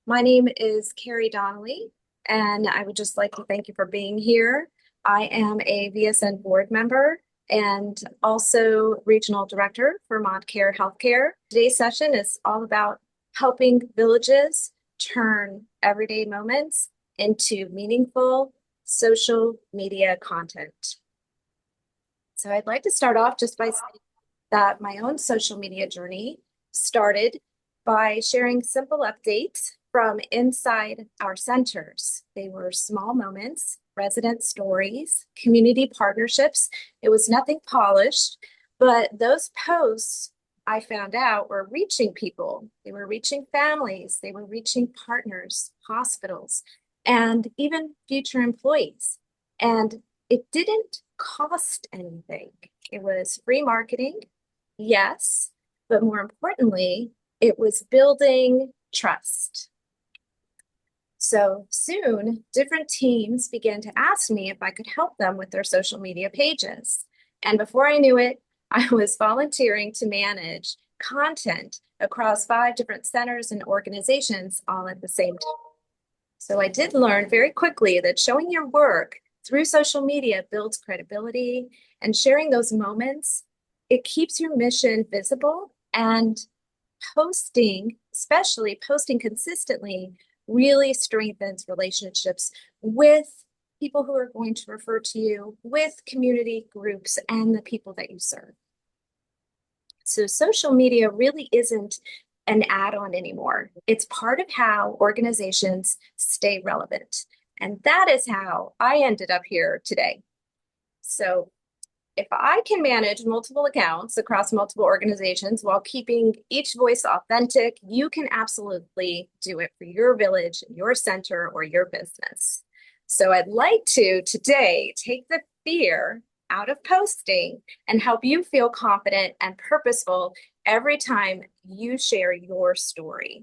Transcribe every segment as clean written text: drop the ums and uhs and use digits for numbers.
My name is Carrie Donnelly, and I would just like to thank you for being here. I am a VSN board member and also regional director for ModCare Healthcare. Today's session is all about helping villages turn everyday moments into meaningful social media content. So I'd like to start off just by saying that my own social media journey started by sharing simple updates from inside our centers. They were small moments, resident stories, community partnerships. It was nothing polished, but those posts I found out were reaching people. They were reaching families, they were reaching partners, hospitals, and even future employees. And it didn't cost anything. It was free marketing, yes, but more importantly, it was building trust. So soon, different teams began to ask me if I could help them with their social media pages. And before I knew it, I was volunteering to manage content across 5 different centers and organizations all at the same time. So I did learn very quickly that showing your work through social media builds credibility, and sharing those moments, it keeps your mission visible, and posting, especially posting consistently, really strengthens relationships with people who are going to refer to you, with community groups, and the people that you serve. So social media really isn't an add-on anymore. It's part of how organizations stay relevant. And that is how I ended up here today. So if I can manage multiple accounts across multiple organizations while keeping each voice authentic, you can absolutely do it for your village, your center, or your business. So I'd like to today take the fear out of posting and help you feel confident and purposeful every time you share your story.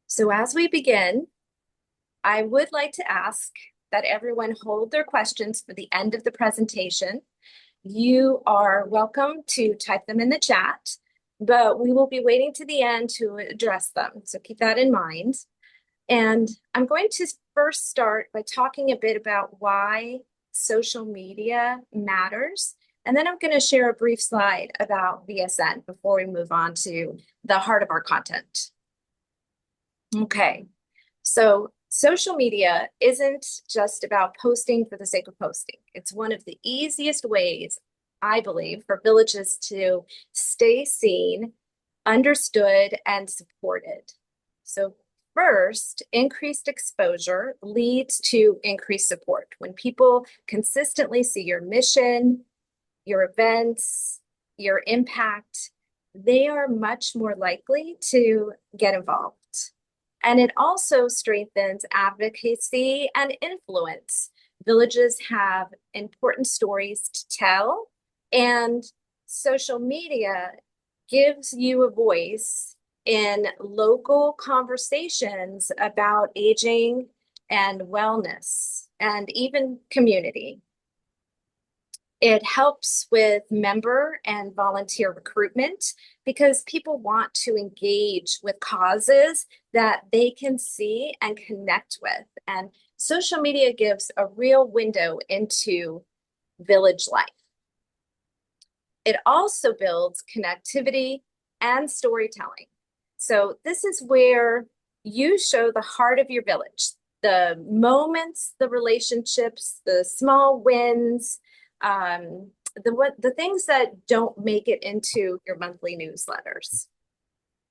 So as we begin, I would like to ask that everyone hold their questions for the end of the presentation. You are welcome to type them in the chat, but we will be waiting to the end to address them. So keep that in mind. And I'm going to first start by talking a bit about why social media matters. And then I'm going to share a brief slide about VSN before we move on to the heart of our content. Okay, so social media isn't just about posting for the sake of posting. It's one of the easiest ways, I believe, for villages to stay seen, understood, and supported. So first, increased exposure leads to increased support. When people consistently see your mission, your events, your impact, they are much more likely to get involved. And it also strengthens advocacy and influence. Villages have important stories to tell, and social media gives you a voice in local conversations about aging and wellness and even community. It helps with member and volunteer recruitment because people want to engage with causes that they can see and connect with. And social media gives a real window into village life. It also builds connectivity and storytelling. So this is where you show the heart of your village, the moments, the relationships, the small wins, the things that don't make it into your monthly newsletters.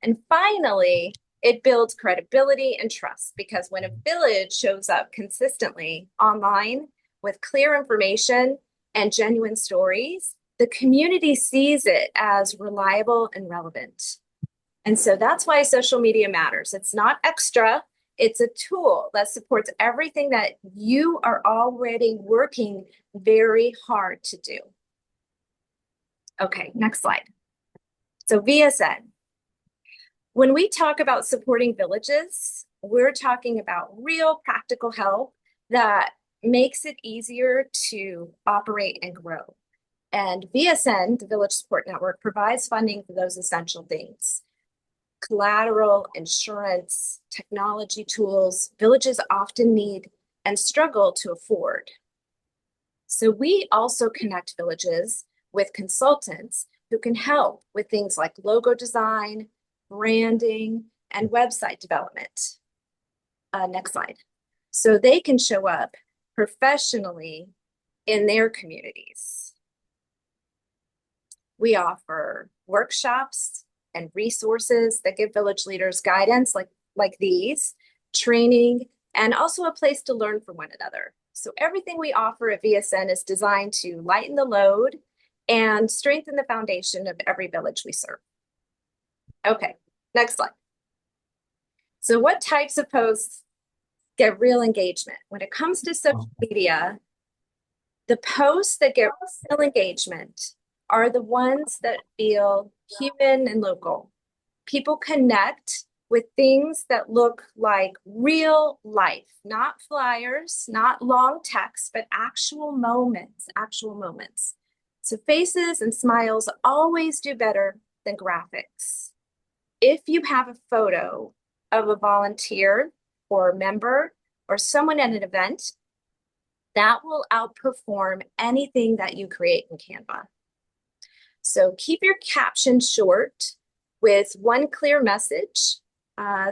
And finally, it builds credibility and trust because when a village shows up consistently online with clear information and genuine stories, the community sees it as reliable and relevant. And so that's why social media matters. It's not extra, it's a tool that supports everything that you are already working very hard to do. Okay, next slide. So VSN. When we talk about supporting villages, we're talking about real practical help that makes it easier to operate and grow. And VSN, the Village Support Network, provides funding for those essential things. collateral, insurance, technology tools villages often need and struggle to afford. So we also connect villages with consultants who can help with things like logo design, branding, and website development. Next slide. So they can show up professionally in their communities. We offer workshops and resources that give village leaders guidance like these, training, and also a place to learn from one another. So everything we offer at VSN is designed to lighten the load and strengthen the foundation of every village we serve. Okay, next slide. So what types of posts get real engagement? When it comes to social media, the posts that get real engagement are the ones that feel human and local. People connect with things that look like real life, not flyers, not long text, but actual moments, actual moments. So faces and smiles always do better than graphics. If you have a photo of a volunteer or a member or someone at an event, that will outperform anything that you create in Canva. So keep your caption short with one clear message,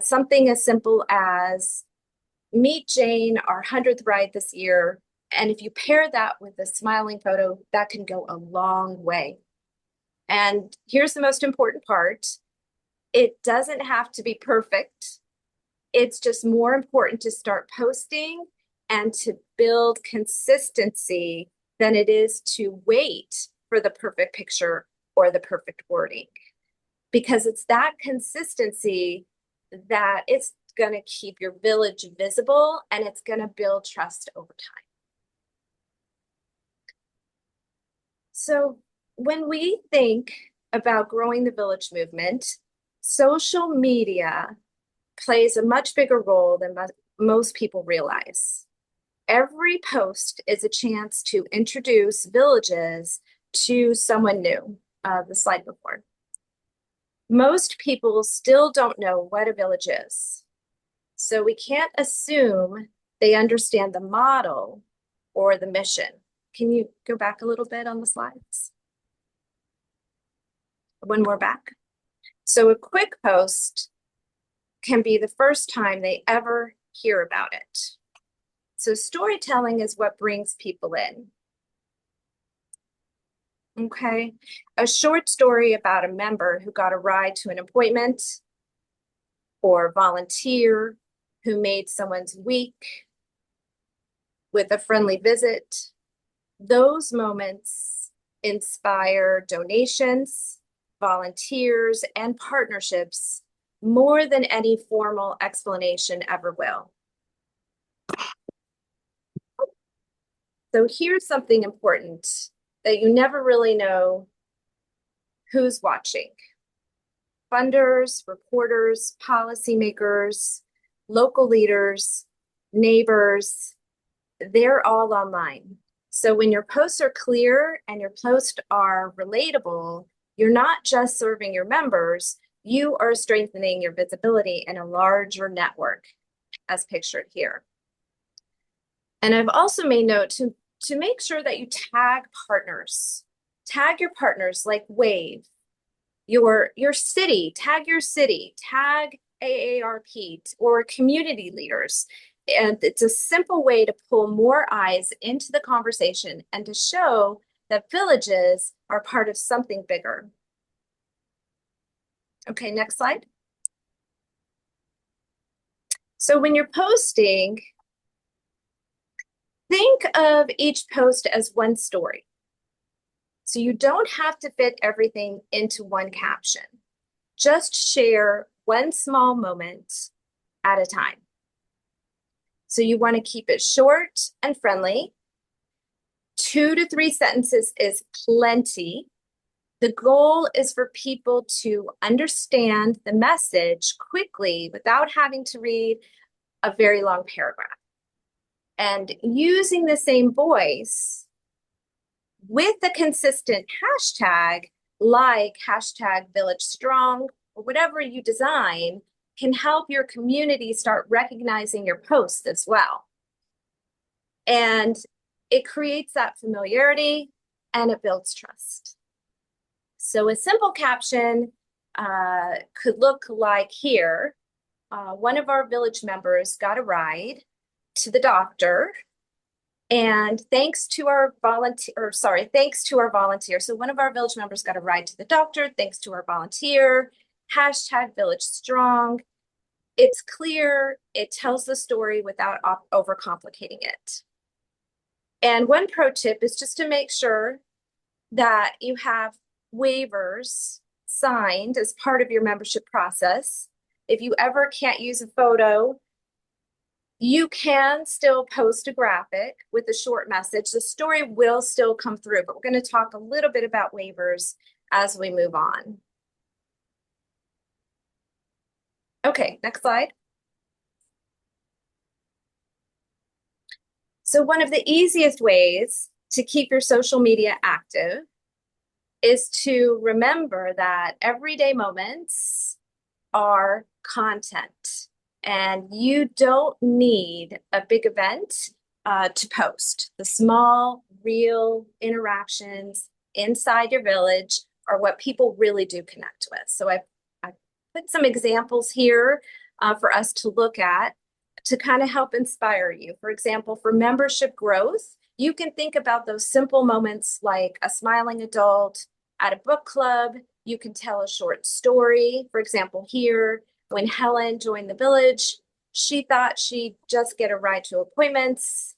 something as simple as meet Jane, our 100th ride this year. And if you pair that with a smiling photo, that can go a long way. And here's the most important part. It doesn't have to be perfect. It's just more important to start posting and to build consistency than it is to wait for the perfect picture or the perfect wording. Because it's that consistency that it's going to keep your village visible and it's going to build trust over time. So when we think about growing the village movement, social media plays a much bigger role than most people realize. Every post is a chance to introduce villages to someone new. The slide before. Most people still don't know what a village is. So we can't assume they understand the model or the mission. Can you go back a little bit on the slides? When we're back. So a quick post can be the first time they ever hear about it. So storytelling is what brings people in. Okay, a short story about a member who got a ride to an appointment or volunteer who made someone's week with a friendly visit. Those moments inspire donations, volunteers, and partnerships more than any formal explanation ever will. So here's something important that you never really know who's watching. Funders, reporters, policymakers, local leaders, neighbors, they're all online. So when your posts are clear and your posts are relatable, you're not just serving your members, you are strengthening your visibility in a larger network as pictured here. And I've also made note to make sure that you tag partners. Tag your partners like Wave, your city, tag AARP or community leaders. And it's a simple way to pull more eyes into the conversation and to show that villages are part of something bigger. Okay, next slide. So when you're posting, think of each post as one story. So you don't have to fit everything into one caption. Just share one small moment at a time. So you want to keep it short and friendly. 2 to 3 sentences is plenty. The goal is for people to understand the message quickly without having to read a very long paragraph. And using the same voice with a consistent hashtag like hashtag Village Strong or whatever you design can help your community start recognizing your posts as well. And it creates that familiarity and it builds trust. So a simple caption could look like here. One of our village members got a ride to the doctor, and thanks to our volunteer. So one of our village members got a ride to the doctor, thanks to our volunteer. Hashtag Village Strong. It's clear, it tells the story without overcomplicating it. And one pro tip is just to make sure that you have waivers signed as part of your membership process. If you ever can't use a photo, you can still post a graphic with a short message. The story will still come through, but we're going to talk a little bit about waivers as we move on. Okay, next slide. So one of the easiest ways to keep your social media active is to remember that everyday moments are content, and you don't need a big event to post. The small, real interactions inside your village are what people really do connect with. So I've put some examples here for us to look at to kind of help inspire you. For example, for membership growth, you can think about those simple moments like a smiling adult at a book club. You can tell a short story. For example, here, when Helen joined the village, she thought she'd just get a ride to appointments.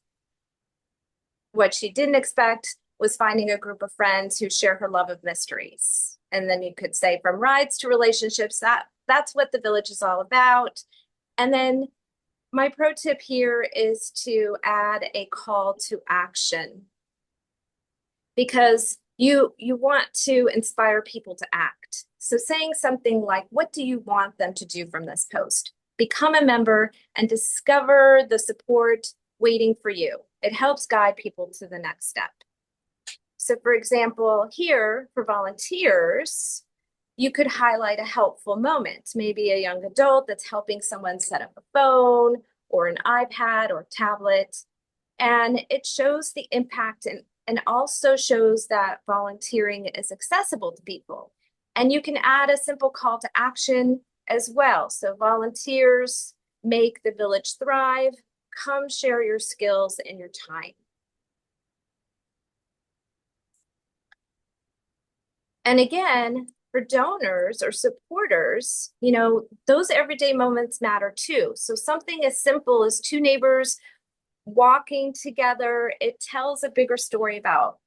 What she didn't expect was finding a group of friends who share her love of mysteries. And then you could say from rides to relationships, that's what the village is all about. And then my pro tip here is to add a call to action, because you want to inspire people to act. So saying something like, what do you want them to do from this post? Become a member and discover the support waiting for you. It helps guide people to the next step. So for example, here for volunteers, you could highlight a helpful moment, maybe a young adult that's helping someone set up a phone or an iPad or tablet. And it shows the impact and also shows that volunteering is accessible to people. And you can add a simple call to action as well. So volunteers make the village thrive. Come share your skills and your time. And again, for donors or supporters, you know, those everyday moments matter too. So something as simple as two neighbors walking together, it tells a bigger story about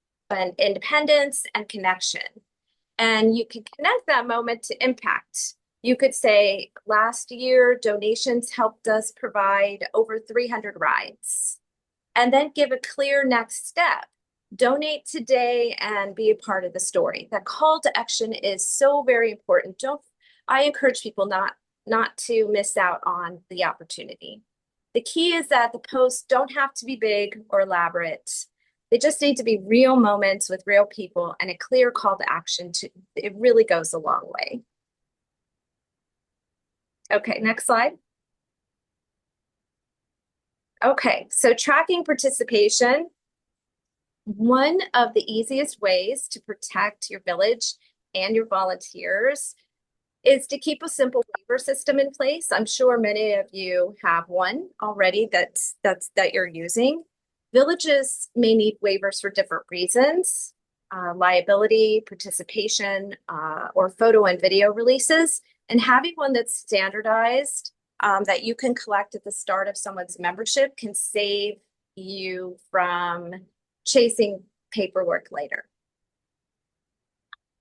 independence and connection. And you can connect that moment to impact. You could say, last year, donations helped us provide over 300 rides. And then give a clear next step. Donate today and be a part of the story. That call to action is so very important. I encourage people not to miss out on the opportunity. The key is that the posts don't have to be big or elaborate. They just need to be real moments with real people, and a clear call to action. It really goes a long way. Okay, next slide. Okay, so tracking participation. One of the easiest ways to protect your village and your volunteers is to keep a simple waiver system in place. I'm sure many of you have one already that you're using. Villages may need waivers for different reasons, liability, participation, or photo and video releases. And having one that's standardized that you can collect at the start of someone's membership can save you from chasing paperwork later.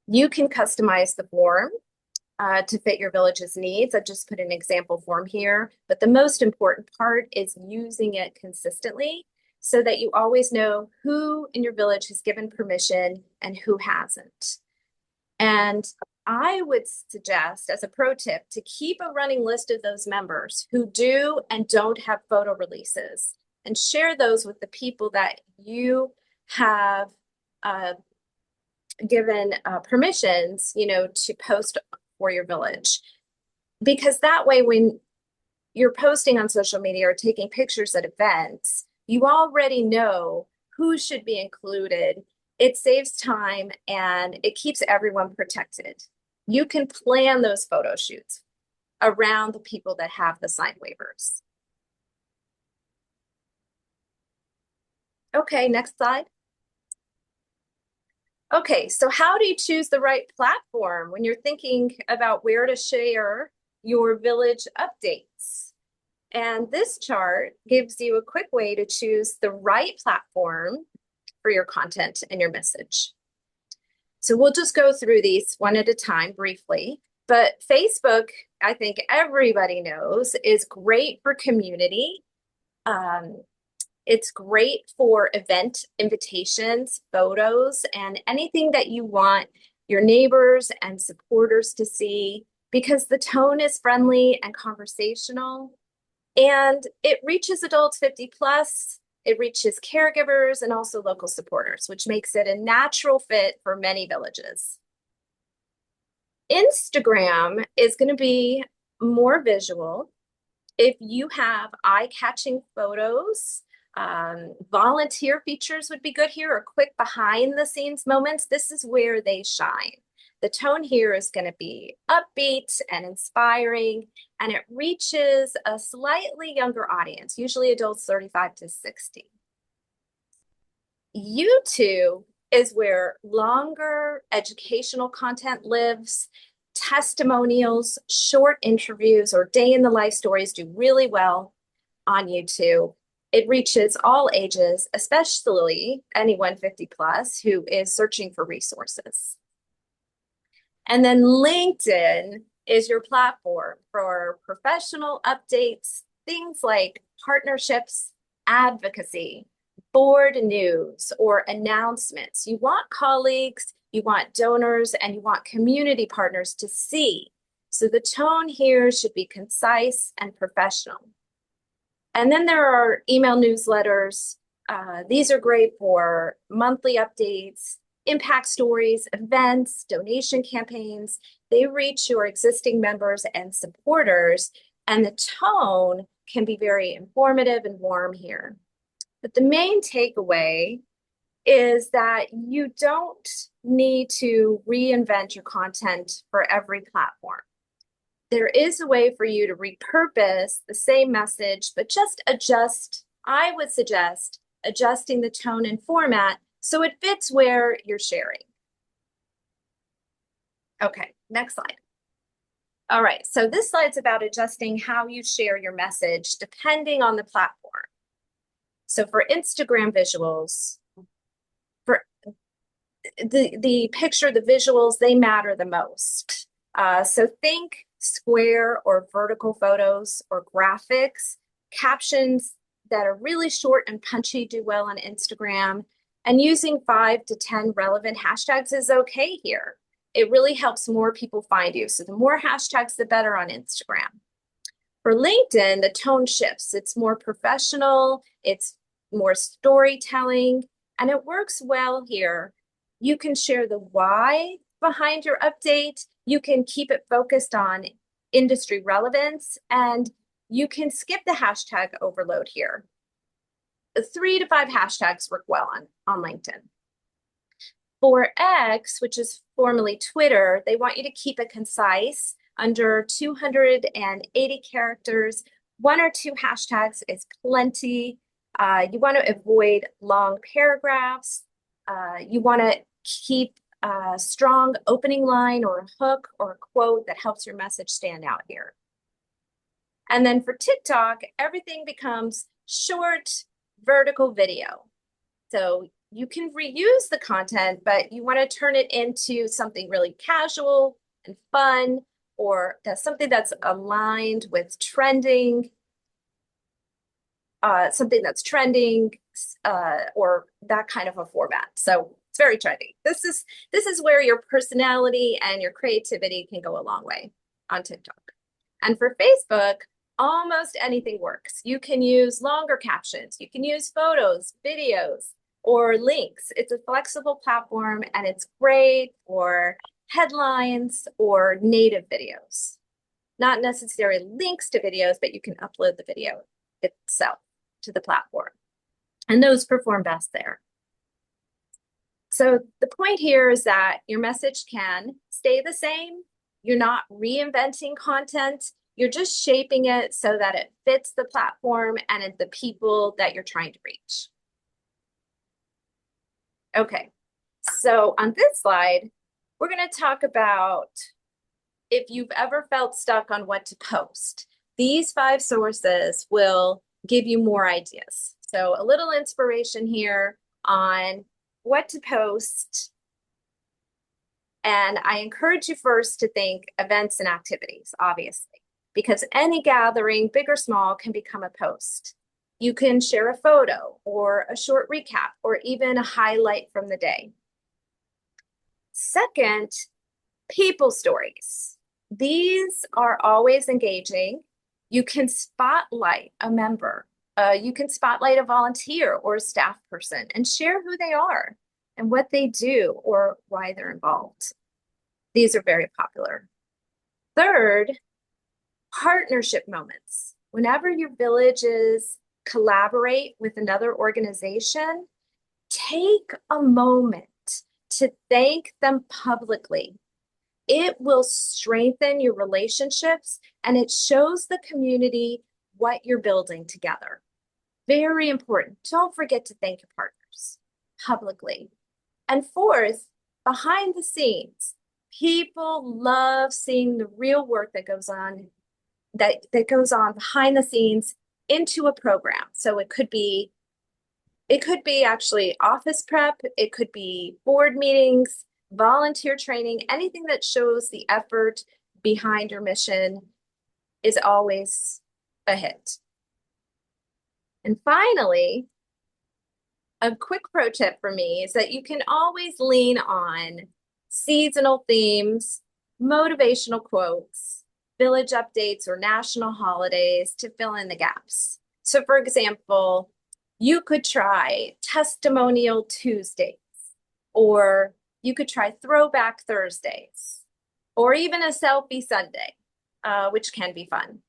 You can customize the form to fit your village's needs. I've just put an example form here, but the most important part is using it consistently so that you always know who in your village has given permission and who hasn't. And I would suggest, as a pro tip, to keep a running list of those members who do and don't have photo releases, and share those with the people that you have given permissions, you know, to post for your village. Because that way, when you're posting on social media or taking pictures at events, you already know who should be included. It saves time and it keeps everyone protected. You can plan those photo shoots around the people that have the signed waivers. Okay, next slide. Okay, so how do you choose the right platform when you're thinking about where to share your village updates? And this chart gives you a quick way to choose the right platform for your content and your message. So we'll just go through these one at a time briefly. But Facebook, I think everybody knows, is great for community. It's great for event invitations, photos, and anything that you want your neighbors and supporters to see, because the tone is friendly and conversational. And it reaches adults 50 plus, it reaches caregivers and also local supporters, which makes it a natural fit for many villages. Instagram is going to be more visual. If you have eye-catching photos, volunteer features would be good here, or quick behind-the-scenes moments. This is where they shine. The tone here is going to be upbeat and inspiring, and it reaches a slightly younger audience, usually adults 35 to 60. YouTube is where longer educational content lives. Testimonials, short interviews, or day in the life stories do really well on YouTube. It reaches all ages, especially anyone 50 plus who is searching for resources. And then LinkedIn is your platform for professional updates, things like partnerships, advocacy, board news, or announcements. You want colleagues, you want donors, and you want community partners to see. So the tone here should be concise and professional. And then there are email newsletters. These are great for monthly updates, impact stories, events, donation campaigns. They reach your existing members and supporters, and the tone can be very informative and warm here. But the main takeaway is that you don't need to reinvent your content for every platform. There is a way for you to repurpose the same message, but just adjust. I would suggest adjusting the tone and format so it fits where you're sharing. Okay, next slide. All right, so this slide's about adjusting how you share your message depending on the platform. So for Instagram visuals, for the picture, the visuals, they matter the most. So think square or vertical photos or graphics. Captions that are really short and punchy do well on Instagram. And using 5 to 10 relevant hashtags is okay here. It really helps more people find you. So the more hashtags, the better on Instagram. For LinkedIn, the tone shifts. It's more professional, it's more storytelling, and it works well here. You can share the why behind your update. You can keep it focused on industry relevance, and you can skip the hashtag overload here. 3 to 5 hashtags work well on LinkedIn. For X, which is formerly Twitter, they want you to keep it concise, under 280 characters. 1 or 2 hashtags is plenty. You want to avoid long paragraphs. You want to keep a strong opening line or a hook or a quote that helps your message stand out here. And then for TikTok, everything becomes short, vertical video. So you can reuse the content, but you want to turn it into something really casual and fun, or that's something that's aligned with trending, or that kind of a format. So it's very trendy. This is where your personality and your creativity can go a long way on TikTok. And for Facebook, almost anything works. You can use longer captions, you can use photos, videos, or links. It's a flexible platform, and it's great for headlines or native videos. Not necessarily links to videos, but you can upload the video itself to the platform. And those perform best there. So the point here is that your message can stay the same. You're not reinventing content. You're just shaping it so that it fits the platform and the people that you're trying to reach. Okay, so on this slide, we're going to talk about if you've ever felt stuck on what to post. These 5 sources will give you more ideas. So a little inspiration here on what to post. And I encourage you first to think events and activities, obviously, because any gathering, big or small, can become a post. You can share a photo or a short recap or even a highlight from the day. Second, people stories. These are always engaging. You can spotlight a member. You can spotlight a volunteer or a staff person and share who they are and what they do or why they're involved. These are very popular. Third, partnership moments. Whenever your villages collaborate with another organization, take a moment to thank them publicly. It will strengthen your relationships and it shows the community what you're building together. Very important. Don't forget to thank your partners publicly. And fourth, behind the scenes, people love seeing the real work that goes on behind the scenes into a program. So it could be actually office prep, it could be board meetings, volunteer training, anything that shows the effort behind your mission is always a hit. And finally, a quick pro tip for me is that you can always lean on seasonal themes, motivational quotes, village updates, or national holidays to fill in the gaps. So for example, you could try Testimonial Tuesdays, or you could try Throwback Thursdays, or even a Selfie Sunday, which can be fun.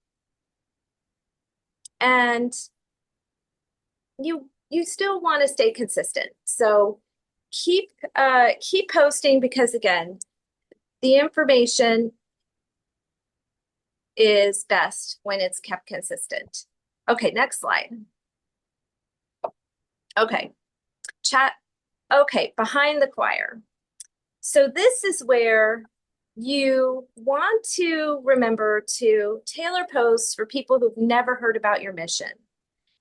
And you still want to stay consistent. So keep posting because again, the information is best when it's kept consistent. Okay, next slide. Okay, chat. Okay, behind the choir. So this is where you want to remember to tailor posts for people who've never heard about your mission.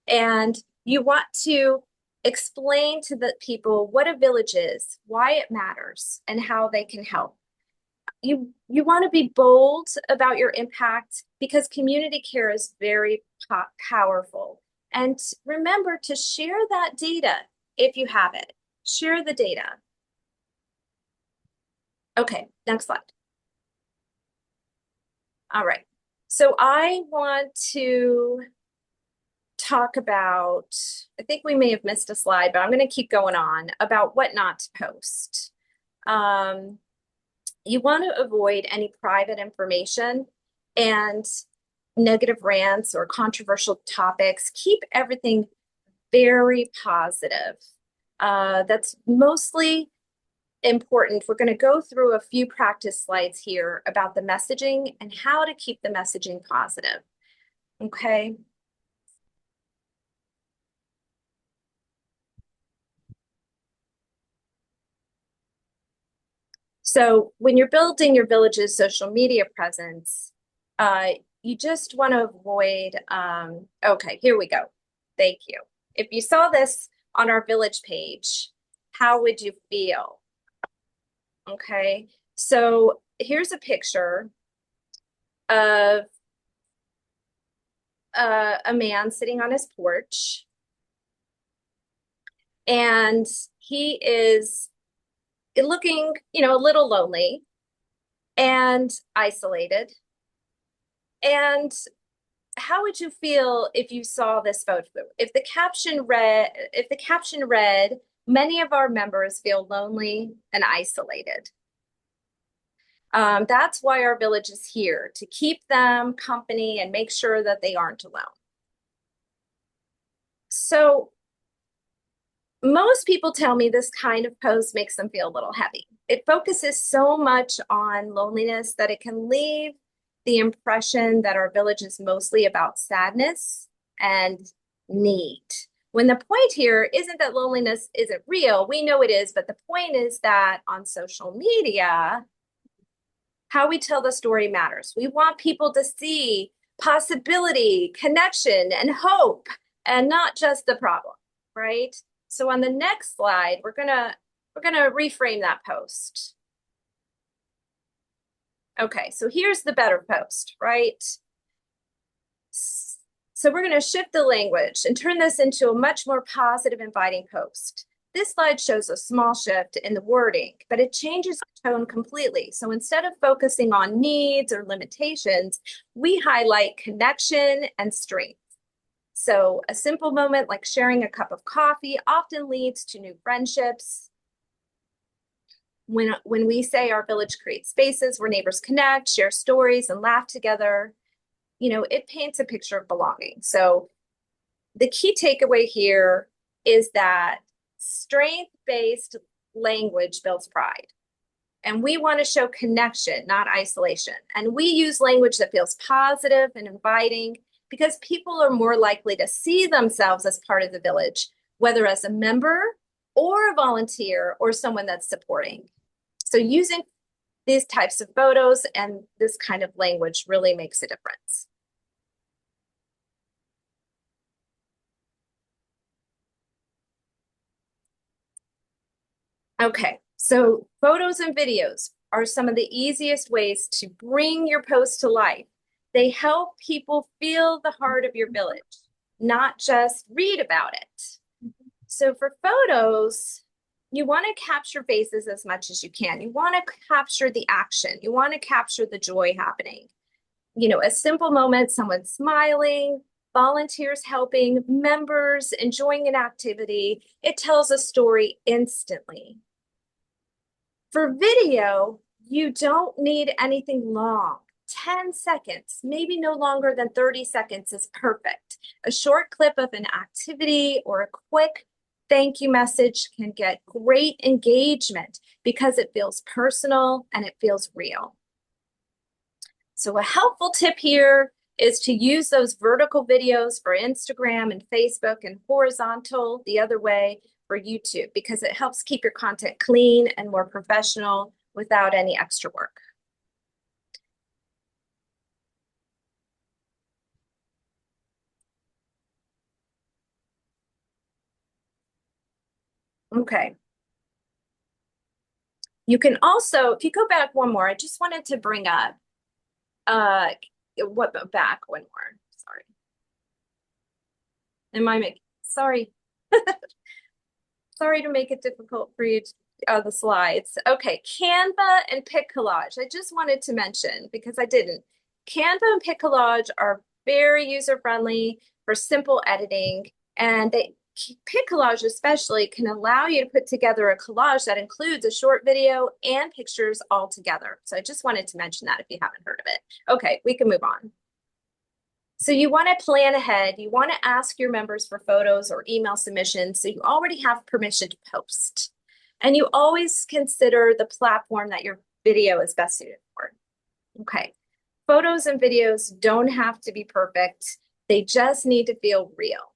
And you want to explain to the people what a village is, why it matters, and how they can help. You want to be bold about your impact because community care is very powerful. And remember to share that data if you have it. Share the data. Okay, next slide. All right. So I want to talk about, I think we may have missed a slide, but I'm going to keep going on about what not to post. You want to avoid any private information and negative rants or controversial topics. Keep everything very positive. That's mostly important. We're going to go through a few practice slides here about the messaging and how to keep the messaging positive. Okay. So when you're building your village's social media presence, you just want to avoid, okay, here we go. Thank you. If you saw this on our village page, how would you feel? Okay, so here's a picture of a man sitting on his porch. And he is looking, a little lonely and isolated. And how would you feel if you saw this photo? If the caption read, many of our members feel lonely and isolated. That's why our village is here, to keep them company and make sure that they aren't alone. So most people tell me this kind of post makes them feel a little heavy. It focuses so much on loneliness that it can leave the impression that our village is mostly about sadness and need. When the point here isn't that loneliness isn't real, we know it is, but the point is that on social media, how we tell the story matters. We want people to see possibility, connection, and hope, and not just the problem, right? So on the next slide, we're gonna reframe that post. Okay, so here's the better post, right? So we're gonna shift the language and turn this into a much more positive, inviting post. This slide shows a small shift in the wording, but it changes the tone completely. So instead of focusing on needs or limitations, we highlight connection and strength. So a simple moment like sharing a cup of coffee often leads to new friendships. When we say our village creates spaces where neighbors connect, share stories, and laugh together, it paints a picture of belonging. So the key takeaway here is that strength-based language builds pride. And we want to show connection, not isolation. And we use language that feels positive and inviting because people are more likely to see themselves as part of the village, whether as a member or a volunteer or someone that's supporting. So using these types of photos and this kind of language really makes a difference. Okay, so photos and videos are some of the easiest ways to bring your post to life. They help people feel the heart of your village, not just read about it. So for photos, you want to capture faces as much as you can. You want to capture the action. You want to capture the joy happening. A simple moment, someone smiling, volunteers helping, members enjoying an activity. It tells a story instantly. For video, you don't need anything long. 10 seconds, maybe no longer than 30 seconds is perfect. A short clip of an activity or a quick thank you message can get great engagement because it feels personal and it feels real. So a helpful tip here is to use those vertical videos for Instagram and Facebook and horizontal the other way for YouTube because it helps keep your content clean and more professional without any extra work. Okay. You can also, if you go back one more, I just wanted to bring up, back one more, sorry. Sorry. Sorry to make it difficult for you the slides. Okay, Canva and PicCollage. I just wanted to mention, because I didn't. Canva and PicCollage are very user-friendly for simple editing, and PicCollage especially can allow you to put together a collage that includes a short video and pictures all together. So I just wanted to mention that if you haven't heard of it. Okay, we can move on. So you want to plan ahead. You want to ask your members for photos or email submissions so you already have permission to post. And you always consider the platform that your video is best suited for. Okay, photos and videos don't have to be perfect. They just need to feel real.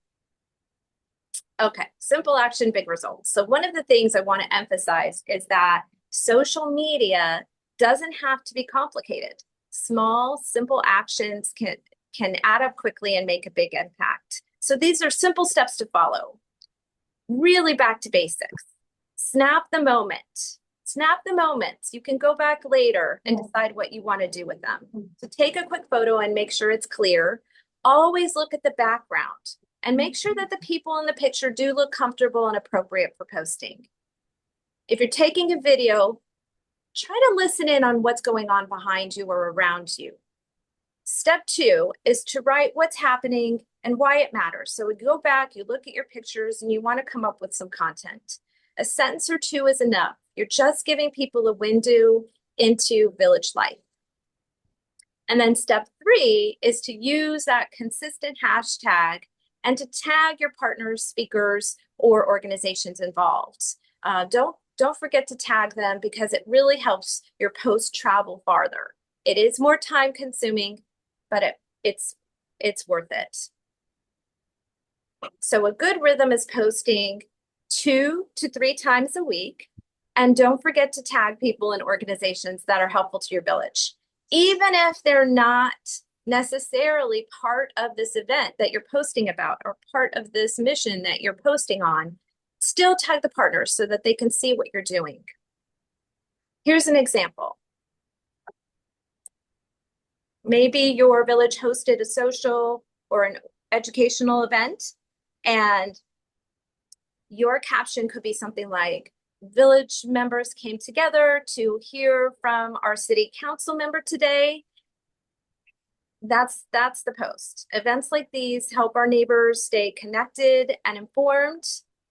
Okay, simple action, big results. So one of the things I want to emphasize is that social media doesn't have to be complicated. Small, simple actions can add up quickly and make a big impact. So these are simple steps to follow. Really back to basics. Snap the moment. Snap the moments. You can go back later and decide what you want to do with them. So take a quick photo and make sure it's clear. Always look at the background and make sure that the people in the picture do look comfortable and appropriate for posting. If you're taking a video, try to listen in on what's going on behind you or around you. Step 2 is to write what's happening and why it matters. So we go back, you look at your pictures, and you want to come up with some content. A sentence or two is enough. You're just giving people a window into village life. And then step 3 is to use that consistent hashtag and to tag your partners, speakers, or organizations involved. Don't forget to tag them because it really helps your post travel farther. It is more time consuming, but it's worth it. So a good rhythm is posting 2 to 3 times a week. And don't forget to tag people and organizations that are helpful to your village, even if they're not necessarily part of this event that you're posting about or part of this mission that you're posting on. Still tag the partners so that they can see what you're doing. Here's an example. Maybe your village hosted a social or an educational event, and your caption could be something like, village members came together to hear from our city council member today. That's the post. Events like these help our neighbors stay connected and informed.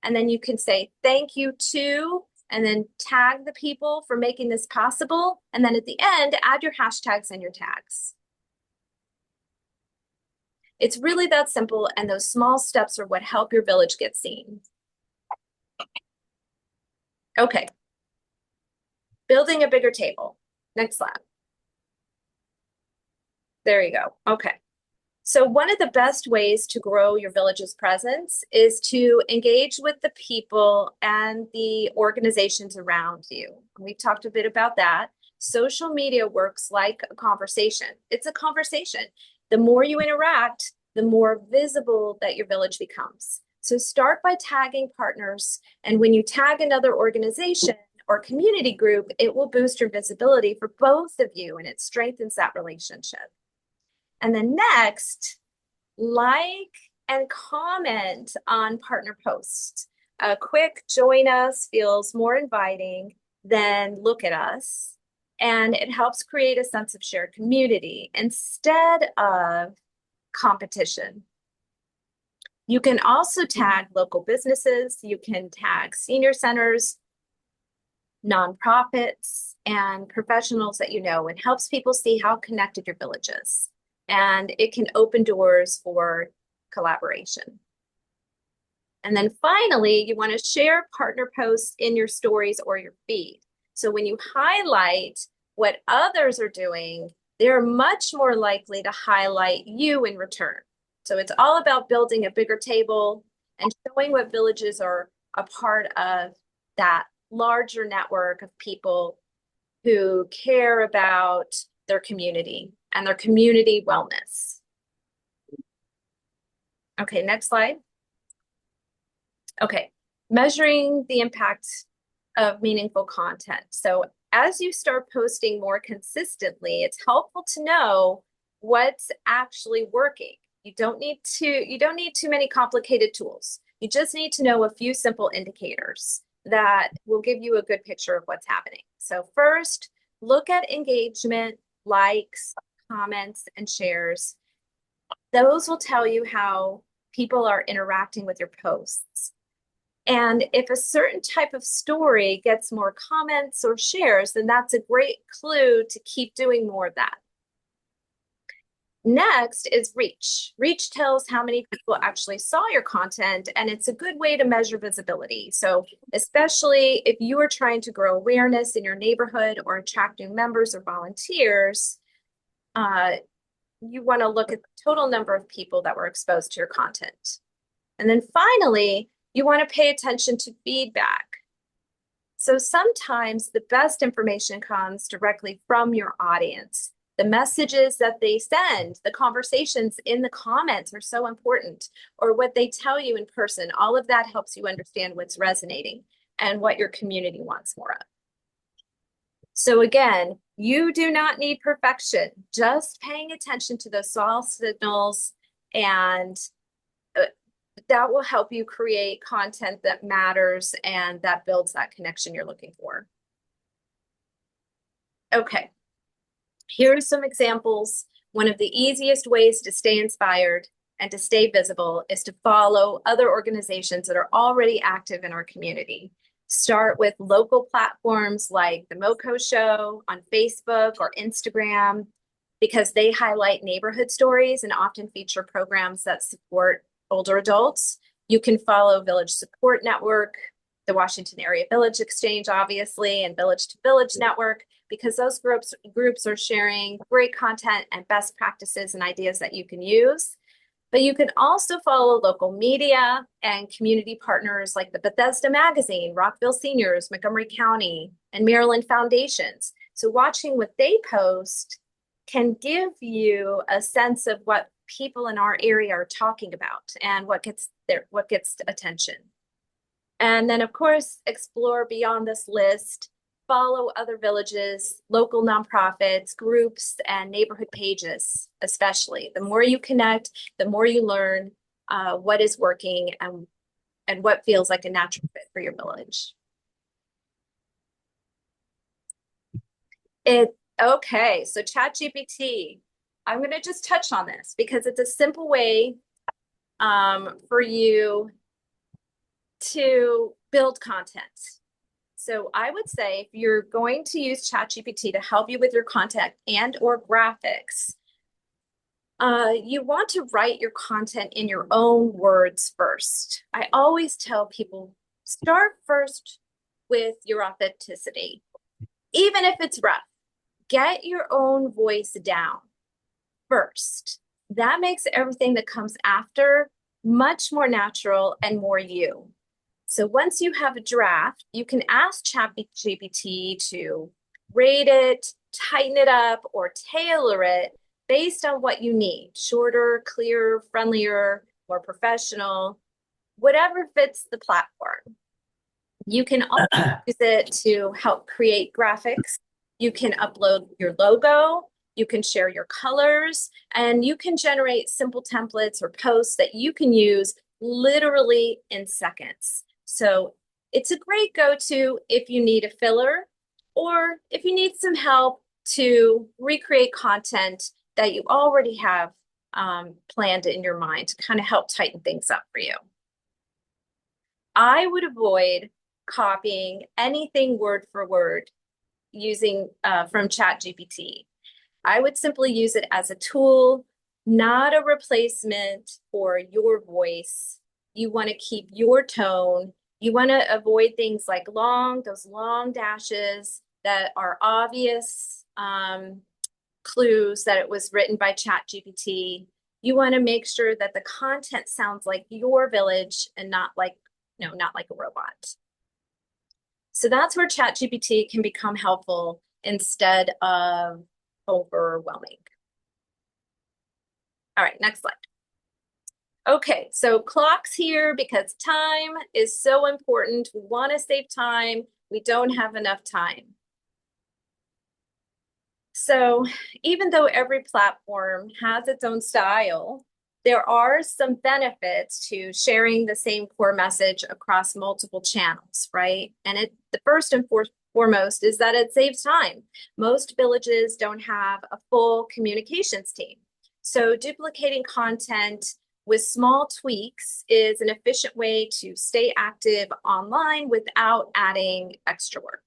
And then you can say thank you to, and then tag the people for making this possible. And then at the end, add your hashtags and your tags. It's really that simple, and those small steps are what help your village get seen. Okay. Building a bigger table. Next slide. There you go. Okay. So one of the best ways to grow your village's presence is to engage with the people and the organizations around you. We talked a bit about that. Social media works like a conversation. It's a conversation. The more you interact, the more visible that your village becomes. So start by tagging partners. And when you tag another organization or community group, it will boost your visibility for both of you, and it strengthens that relationship. And then next, like and comment on partner posts. A quick join us feels more inviting than look at us. And it helps create a sense of shared community instead of competition. You can also tag local businesses. You can tag senior centers, nonprofits, and professionals that you know. It helps people see how connected your village is. And it can open doors for collaboration. And then finally, you want to share partner posts in your stories or your feed. So when you highlight what others are doing, they're much more likely to highlight you in return. So it's all about building a bigger table and showing what villages are a part of that larger network of people who care about their community and their community wellness. Okay, next slide. Okay, measuring the impact of meaningful content. So as you start posting more consistently, it's helpful to know what's actually working. You don't need too many complicated tools. You just need to know a few simple indicators that will give you a good picture of what's happening. So first, look at engagement, likes, comments, and shares. Those will tell you how people are interacting with your posts. And if a certain type of story gets more comments or shares, then that's a great clue to keep doing more of that. Next is reach. Reach tells how many people actually saw your content, and it's a good way to measure visibility. So especially if you are trying to grow awareness in your neighborhood or attract new members or volunteers, you want to look at the total number of people that were exposed to your content. And then finally, you want to pay attention to feedback. So sometimes the best information comes directly from your audience. The messages that they send, the conversations in the comments are so important, or what they tell you in person. All of that helps you understand what's resonating and what your community wants more of. So again, you do not need perfection, just paying attention to those small signals, and that will help you create content that matters and that builds that connection you're looking for. Okay, here are some examples. One of the easiest ways to stay inspired and to stay visible is to follow other organizations that are already active in our community. Start with local platforms like the MoCo Show on Facebook or Instagram, because they highlight neighborhood stories and often feature programs that support older adults. You can follow Village Support Network, the Washington Area Village Exchange, obviously, and Village to Village Network, because those groups are sharing great content and best practices and ideas that you can use. But you can also follow local media and community partners like the Bethesda Magazine, Rockville Seniors, Montgomery County, and Maryland Foundations. So watching what they post can give you a sense of what people in our area are talking about and what gets attention. And then, of course, explore beyond this list, follow other villages, local nonprofits, groups, and neighborhood pages, especially. The more you connect, the more you learn what is working and what feels like a natural fit for your village. Okay, so ChatGPT. I'm going to just touch on this because it's a simple way for you to build content. So I would say if you're going to use ChatGPT to help you with your content and or graphics, you want to write your content in your own words first. I always tell people, start first with your authenticity. Even if it's rough, get your own voice down first. That makes everything that comes after much more natural and more you. So once you have a draft, you can ask ChatGPT to rate it, tighten it up, or tailor it based on what you need. Shorter, clearer, friendlier, more professional, whatever fits the platform. You can also use it to help create graphics. You can upload your logo, you can share your colors, and you can generate simple templates or posts that you can use literally in seconds. So it's a great go-to if you need a filler or if you need some help to recreate content that you already have planned in your mind to kind of help tighten things up for you. I would avoid copying anything word for word using from ChatGPT. I would simply use it as a tool, not a replacement for your voice. You want to keep your tone. You want to avoid things like those long dashes that are obvious clues that it was written by ChatGPT. You want to make sure that the content sounds like your village and not like a robot. So that's where ChatGPT can become helpful instead of overwhelming. All right, next slide. Okay, so clocks here because time is so important. We want to save time. We don't have enough time. So even though every platform has its own style, there are some benefits to sharing the same core message across multiple channels, right? And the first and foremost is that it saves time. Most villages don't have a full communications team. So duplicating content with small tweaks is an efficient way to stay active online without adding extra work.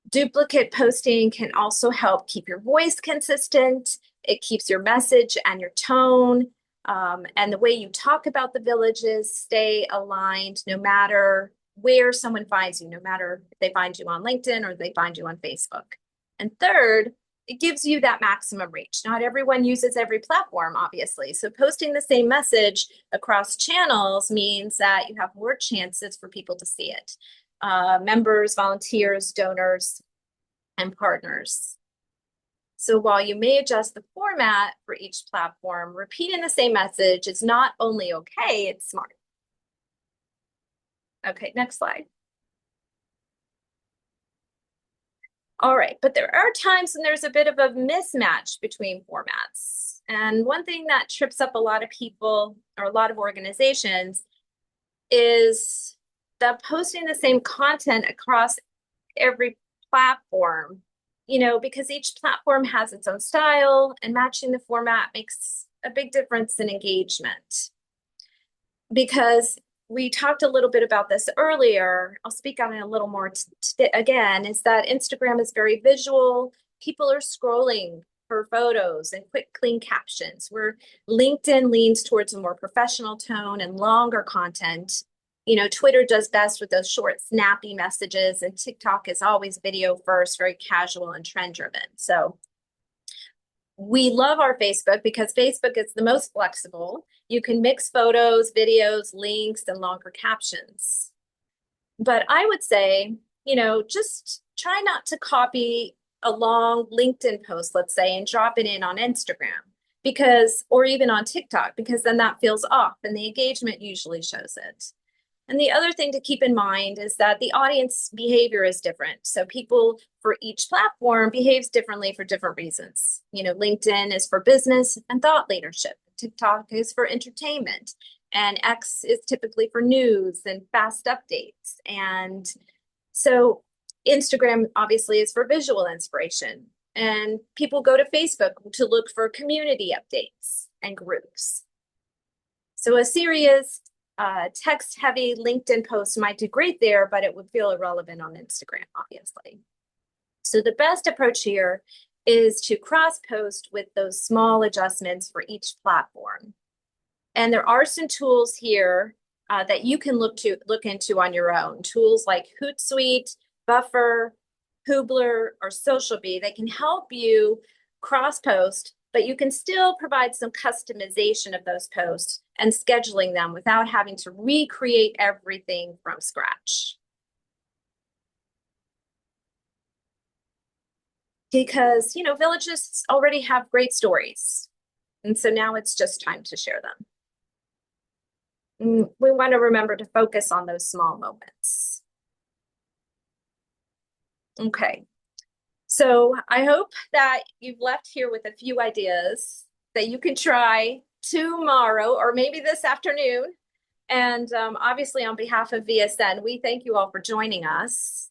Duplicate posting can also help keep your voice consistent. It keeps your message and your tone and the way you talk about the villages stay aligned no matter where someone finds you, no matter if they find you on LinkedIn or they find you on Facebook. And third, it gives you that maximum reach. Not everyone uses every platform, obviously. So posting the same message across channels means that you have more chances for people to see it. Members, volunteers, donors, and partners. So while you may adjust the format for each platform, repeating the same message is not only okay, it's smart. Okay, next slide. All right, but there are times when there's a bit of a mismatch between formats. And one thing that trips up a lot of people or a lot of organizations is that posting the same content across every platform, because each platform has its own style and matching the format makes a big difference in engagement. Because we talked a little bit about this earlier. I'll speak on it a little more again, is that Instagram is very visual. People are scrolling for photos and quick, clean captions, where LinkedIn leans towards a more professional tone and longer content. You know, Twitter does best with those short, snappy messages, and TikTok is always video first, very casual and trend driven. So we love our Facebook because Facebook is the most flexible. You can mix photos, videos, links, and longer captions. But I would say, you know, just try not to copy a long LinkedIn post, let's say, and drop it in on Instagram because, or even on TikTok, because then that feels off and the engagement usually shows it. And the other thing to keep in mind is that the audience behavior is different. So people for each platform behaves differently for different reasons. You know, LinkedIn is for business and thought leadership. TikTok is for entertainment. And X is typically for news and fast updates. And so Instagram obviously is for visual inspiration. And people go to Facebook to look for community updates and groups. So a serious text heavy LinkedIn post might do great there, but it would feel irrelevant on Instagram, obviously. So the best approach here is to cross post with those small adjustments for each platform. And there are some tools here that you can look into on your own. Tools like Hootsuite, Buffer, Hoobler, or SocialBee that can help you cross post, but you can still provide some customization of those posts and scheduling them without having to recreate everything from scratch. Because, you know, villages already have great stories. And so now it's just time to share them. We want to remember to focus on those small moments. Okay. So I hope that you've left here with a few ideas that you can try tomorrow or maybe this afternoon. And obviously, on behalf of VSN, we thank you all for joining us.